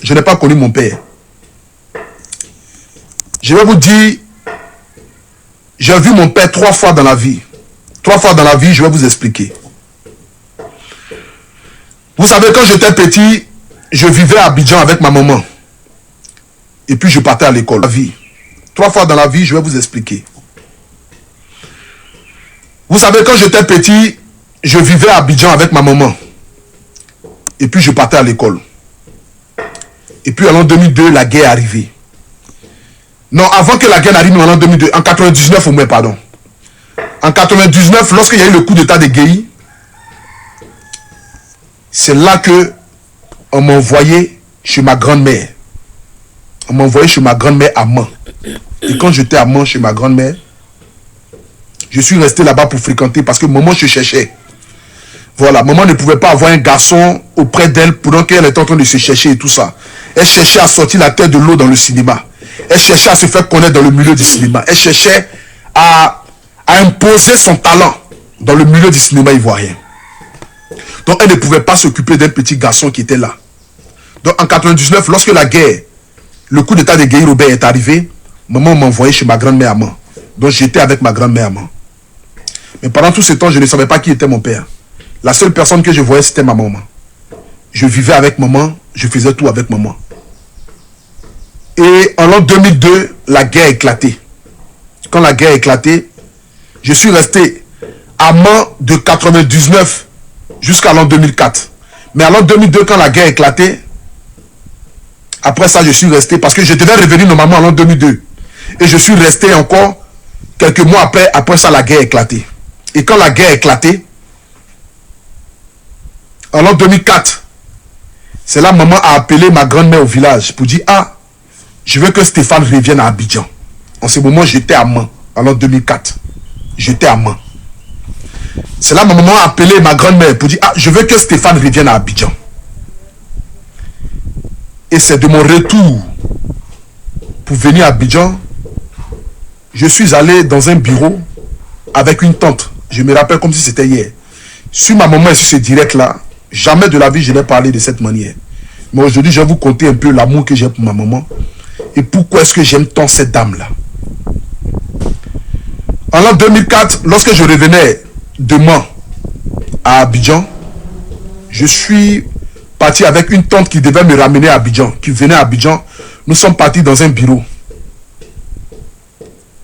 je n'ai pas connu mon père. Je vais vous dire, j'ai vu mon père 3 fois dans la vie. 3 fois dans la vie, je vais vous expliquer. Vous savez, quand j'étais petit, je vivais à Abidjan avec ma maman. Et puis je partais à l'école. 3 fois dans la vie, je vais vous expliquer. Vous savez, quand j'étais petit, je vivais à Abidjan avec ma maman. Et puis je partais à l'école. Et puis en l'an 2002, la guerre est arrivée. Non, avant que la guerre n'arrive, en l'an 2002, en 99 au moins, pardon. En 99, lorsqu'il y a eu le coup d'état de Guéhi, c'est là que on m'a envoyé chez ma grand-mère. On m'a envoyé chez ma grand-mère à Mans. Et quand j'étais à Mans chez ma grand-mère, je suis resté là-bas pour fréquenter parce que maman se cherchait. Voilà, maman ne pouvait pas avoir un garçon auprès d'elle pendant qu'elle était en train de se chercher et tout ça. Elle cherchait à sortir la tête de l'eau dans le cinéma. Elle cherchait à se faire connaître dans le milieu du cinéma. Elle cherchait à imposer son talent dans le milieu du cinéma ivoirien. Donc elle ne pouvait pas s'occuper d'un petit garçon qui était là. Donc en 99, lorsque la guerre, le coup d'état de Guéhi Robert est arrivé, maman m'a envoyé chez ma grand-mère à Mans. Donc j'étais avec ma grand-mère à Mans. Mais pendant tout ce temps, je ne savais pas qui était mon père. La seule personne que je voyais, c'était ma maman. Je vivais avec maman, je faisais tout avec maman. Et en l'an 2002, la guerre a éclaté. Quand la guerre a éclaté, je suis resté à Mans de 99 jusqu'à l'an 2004. Mais en l'an 2002, quand la guerre a éclaté, après ça, je suis resté parce que je devais revenir normalement en l'an 2002. Et je suis resté encore quelques mois après ça, la guerre a éclaté. Et quand la guerre a éclaté, en l'an 2004, c'est là maman a appelé ma grand-mère au village pour dire, ah, je veux que Stéphane revienne à Abidjan. En ce moment, j'étais à Mans, en l'an 2004. J'étais à Mans. C'est là ma maman a appelé ma grand-mère pour dire, ah, je veux que Stéphane revienne à Abidjan. Et c'est de mon retour pour venir à Abidjan, je suis allé dans un bureau avec une tante. Je me rappelle comme si c'était hier. Sur ma maman et sur ce direct-là, jamais de la vie je n'ai parlé de cette manière. Mais aujourd'hui, je vais vous conter un peu l'amour que j'ai pour ma maman et pourquoi est-ce que j'aime tant cette dame-là. En l'an 2004, lorsque je revenais de Mans à Abidjan, je suis parti avec une tante qui devait me ramener à Abidjan, qui venait à Abidjan. Nous sommes partis dans un bureau.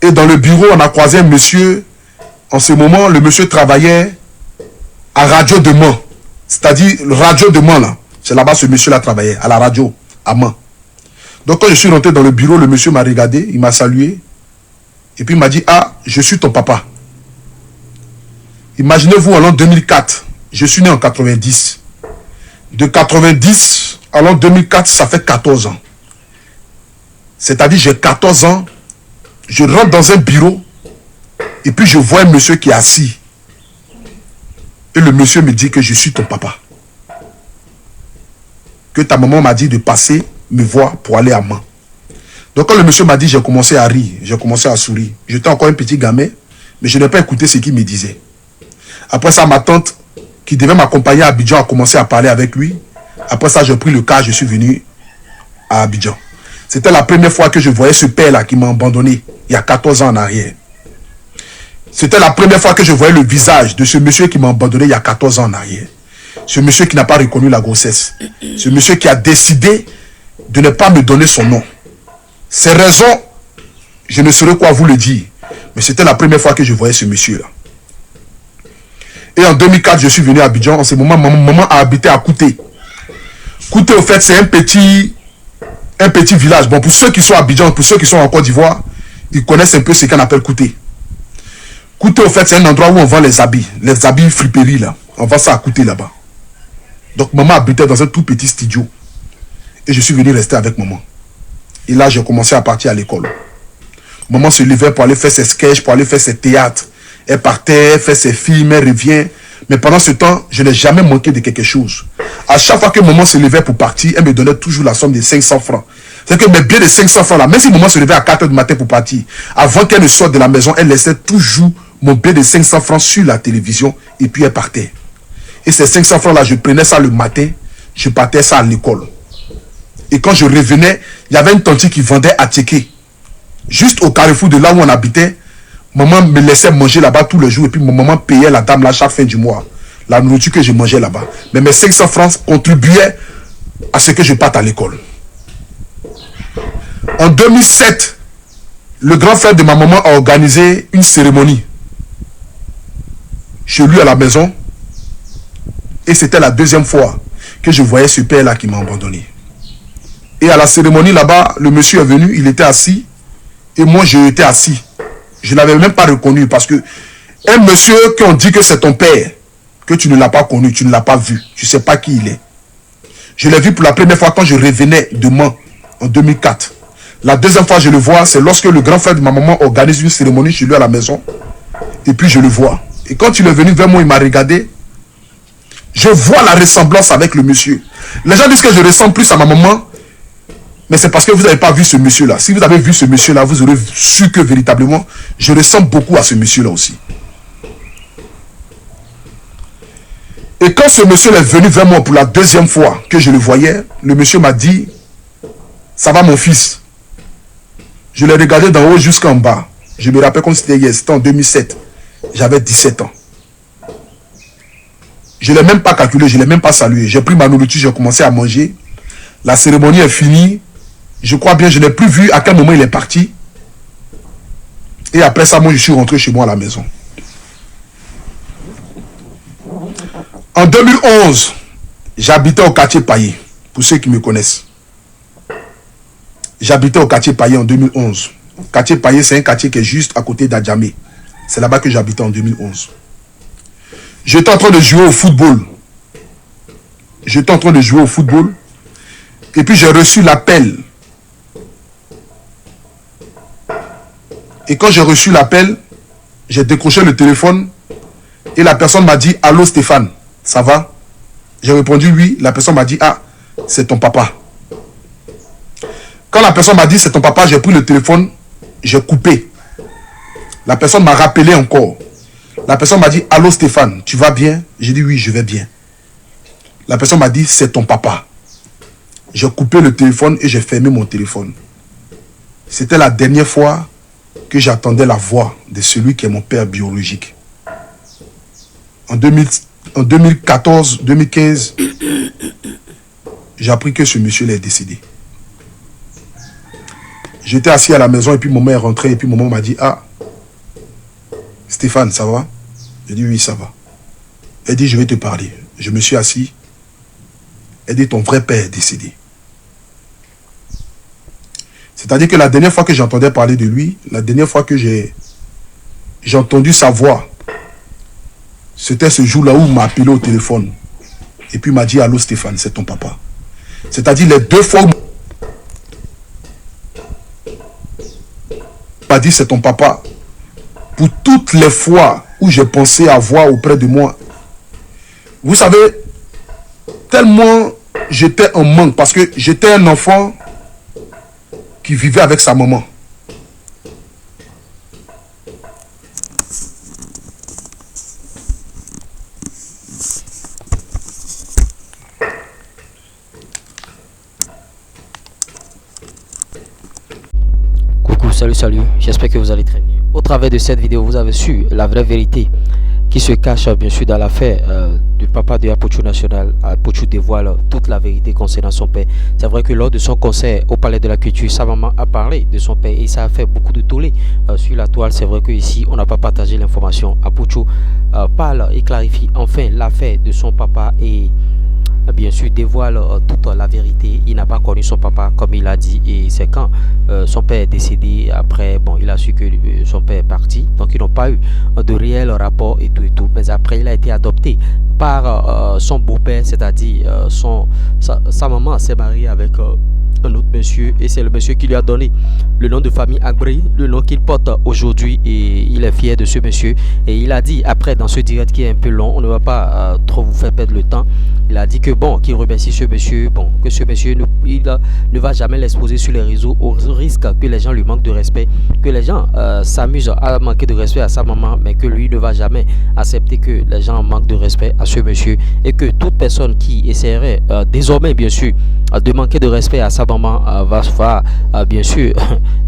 Et dans le bureau, on a croisé un monsieur. En ce moment, le monsieur travaillait à Radio de Mans. C'est-à-dire, Radio de Mans, là. C'est là-bas ce monsieur-là travaillait, à la radio, à Mans. Donc, quand je suis rentré dans le bureau, le monsieur m'a regardé, il m'a salué. Et puis, il m'a dit, ah, je suis ton papa. Imaginez-vous, en l'an 2004, je suis né en 90. De 90 à l'an 2004, ça fait 14 ans. C'est-à-dire, j'ai 14 ans, je rentre dans un bureau, et puis je vois un monsieur qui est assis. Et le monsieur me dit que je suis ton papa. Que ta maman m'a dit de passer me voir pour aller à Mans. Donc quand le monsieur m'a dit, j'ai commencé à rire, j'ai commencé à sourire. J'étais encore un petit gamin, mais je n'ai pas écouté ce qu'il me disait. Après ça, ma tante, qui devait m'accompagner à Abidjan, a commencé à parler avec lui. Après ça, j'ai pris le car, je suis venu à Abidjan. C'était la première fois que je voyais ce père-là qui m'a abandonné, il y a 14 ans en arrière. C'était la première fois que je voyais le visage de ce monsieur qui m'a abandonné il y a 14 ans en arrière. Ce monsieur qui n'a pas reconnu la grossesse. Ce monsieur qui a décidé de ne pas me donner son nom. Ces raisons, je ne saurais quoi vous le dire. Mais c'était la première fois que je voyais ce monsieur-là. Et en 2004, je suis venu à Abidjan. En ce moment, maman a habité à Kouté. Kouté, au fait, c'est un petit village. Bon, pour ceux qui sont à Abidjan, pour ceux qui sont en Côte d'Ivoire, ils connaissent un peu ce qu'on appelle Kouté. Kouté, au fait, c'est un endroit où on vend les habits friperies, là. On vend ça à Kouté, là-bas. Donc, maman habitait dans un tout petit studio. Et je suis venu rester avec maman. Et là, j'ai commencé à partir à l'école. Maman se levait pour aller faire ses sketchs, pour aller faire ses théâtres. Elle partait, elle fait ses films, elle revient. Mais pendant ce temps, je n'ai jamais manqué de quelque chose. À chaque fois que maman se levait pour partir, elle me donnait toujours la somme de 500 francs. C'est que mes biens de 500 francs là, même si maman se levait à 4 h du matin pour partir, avant qu'elle ne sorte de la maison, elle laissait toujours mon billet de 500 francs sur la télévision et puis elle partait. Et ces 500 francs là, je prenais ça le matin, je partais ça à l'école. Et quand je revenais, il y avait une tante qui vendait à Tchéké. Juste au carrefour de là où on habitait, maman me laissait manger là-bas tous les jours. Et puis mon maman payait la dame là chaque fin du mois. La nourriture que je mangeais là-bas. Mais mes 500 francs contribuaient à ce que je parte à l'école. En 2007, le grand frère de ma maman a organisé une cérémonie chez lui à la maison. Et c'était la deuxième fois que je voyais ce père-là qui m'a abandonné. Et à la cérémonie là-bas, le monsieur est venu, il était assis. Et moi, j'étais assis. Je ne l'avais même pas reconnu parce que un monsieur qu'on dit que c'est ton père, que tu ne l'as pas connu, tu ne l'as pas vu, tu ne sais pas qui il est. Je l'ai vu pour la première fois quand je revenais de Mans en 2004. La deuxième fois je le vois, c'est lorsque le grand frère de ma maman organise une cérémonie chez lui à la maison. Et puis je le vois. Et quand il est venu vers moi, il m'a regardé. Je vois la ressemblance avec le monsieur. Les gens disent que je ressemble plus à ma maman. Mais c'est parce que vous n'avez pas vu ce monsieur-là. Si vous avez vu ce monsieur-là, vous aurez su que véritablement, je ressemble beaucoup à ce monsieur-là aussi. Et quand ce monsieur est venu vers moi pour la deuxième fois que je le voyais, le monsieur m'a dit, ça va mon fils. Je l'ai regardé d'en haut jusqu'en bas. Je me rappelle comme c'était hier, c'était en 2007. J'avais 17 ans. Je ne l'ai même pas calculé, je ne l'ai même pas salué. J'ai pris ma nourriture, j'ai commencé à manger. La cérémonie est finie. Je crois bien, je n'ai plus vu à quel moment il est parti. Et après ça, moi, je suis rentré chez moi à la maison. En 2011, j'habitais au quartier Paillé, pour ceux qui me connaissent. J'habitais au quartier Paillé en 2011. Le quartier Paillé, c'est un quartier qui est juste à côté d'Adjamé. C'est là-bas que j'habitais en 2011. J'étais en train de jouer au football. Et puis j'ai reçu l'appel. Et quand j'ai reçu l'appel, j'ai décroché le téléphone. Et la personne m'a dit, allô Stéphane, ça va? J'ai répondu oui. La personne m'a dit, ah, c'est ton papa. Quand la personne m'a dit, c'est ton papa, j'ai pris le téléphone, j'ai coupé. La personne m'a rappelé encore. La personne m'a dit, allô Stéphane, tu vas bien? J'ai dit oui, je vais bien. La personne m'a dit, c'est ton papa. J'ai coupé le téléphone et j'ai fermé mon téléphone. C'était la dernière fois que j'entendais la voix de celui qui est mon père biologique. En 2014, 2015, j'ai appris que ce monsieur est décédé. J'étais assis à la maison et puis maman est rentrée et puis maman m'a dit, ah, Stéphane, ça va? J'ai dit oui, ça va. Elle dit, je vais te parler. Je me suis assis. Elle dit, ton vrai père est décédé. C'est-à-dire que la dernière fois que j'entendais parler de lui, la dernière fois que j'ai entendu sa voix, c'était ce jour-là où il m'a appelé au téléphone. Et puis il m'a dit, allô Stéphane, c'est ton papa. C'est-à-dire les deux fois où il m'a dit, c'est ton papa. Pour toutes les fois où j'ai pensé avoir auprès de moi, vous savez, tellement j'étais en manque parce que j'étais un enfant qui vivait avec sa maman. Coucou, salut, j'espère que vous allez très bien. Au travers de cette vidéo, vous avez su la vraie vérité qui se cache bien sûr dans l'affaire du papa de Apochou National. Apochou dévoile toute la vérité concernant son père. C'est vrai que lors de son concert au Palais de la Culture, sa maman a parlé de son père et ça a fait beaucoup de tollé sur la toile. C'est vrai qu'ici, on n'a pas partagé l'information. Apochou parle et clarifie enfin l'affaire de son papa et bien sûr dévoile toute la vérité. Il n'a pas connu son papa comme il a dit et c'est quand son père est décédé, après bon il a su que son père est parti, donc ils n'ont pas eu de réel rapport et tout, mais après il a été adopté par son beau-père, c'est-à-dire sa maman s'est mariée avec un autre monsieur et c'est le monsieur qui lui a donné le nom de famille Agbri, le nom qu'il porte aujourd'hui et il est fier de ce monsieur. Et il a dit après dans ce direct qui est un peu long, on ne va pas trop vous faire perdre le temps, il a dit que bon, qu'il remercie ce monsieur, bon, que ce monsieur ne va jamais l'exposer sur les réseaux au risque que les gens lui manquent de respect, que les gens s'amusent à manquer de respect à sa maman, mais que lui ne va jamais accepter que les gens manquent de respect à ce monsieur et que toute personne qui essaierait désormais bien sûr de manquer de respect à sa maman maman va bien sûr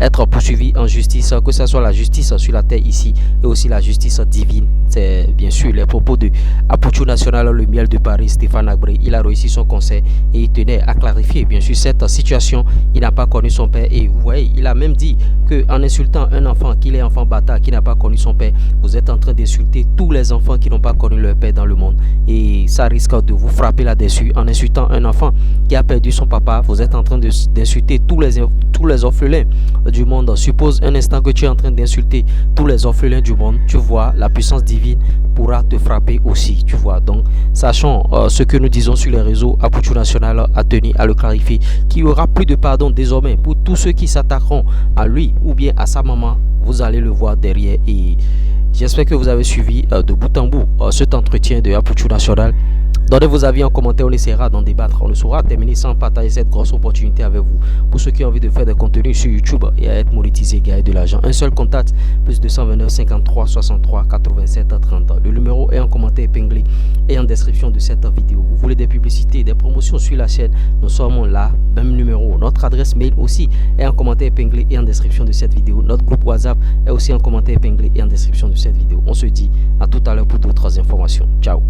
être poursuivie en justice, que ce soit la justice sur la terre ici et aussi la justice divine. C'est bien sûr les propos de Apocho National, le miel de Paris, Stéphane Abré. Il a réussi son conseil et il tenait à clarifier bien sûr cette situation. Il n'a pas connu son père et vous voyez, il a même dit qu'en insultant un enfant, qu'il est enfant bâtard, qui n'a pas connu son père, vous êtes en train d'insulter tous les enfants qui n'ont pas connu leur père dans le monde et ça risque de vous frapper là-dessus. En insultant un enfant qui a perdu son papa, vous êtes en train d'insulter tous les orphelins du monde. Suppose un instant que tu es en train d'insulter tous les orphelins du monde, tu vois, la puissance divine pourra te frapper aussi, tu vois. Donc sachons ce que nous disons sur les réseaux. Apocho National a tenu à le clarifier qu'il n'y aura plus de pardon désormais pour tous ceux qui s'attaqueront à lui ou bien à sa maman. Vous allez le voir derrière et j'espère que vous avez suivi de bout en bout cet entretien de Apocho National. Donnez vos avis en commentaire, on essaiera d'en débattre. On ne saura terminer sans partager cette grosse opportunité avec vous. Pour ceux qui ont envie de faire des contenus sur YouTube et à être monétisés, gagner de l'argent, un seul contact, plus 229 53 63 87 30. Le numéro est en commentaire épinglé et en description de cette vidéo. Vous voulez des publicités, des promotions sur la chaîne, nous sommes là, même numéro. Notre adresse mail aussi est en commentaire épinglé et en description de cette vidéo. Notre groupe WhatsApp est aussi en commentaire épinglé et en description de cette vidéo. On se dit à tout à l'heure pour d'autres informations. Ciao.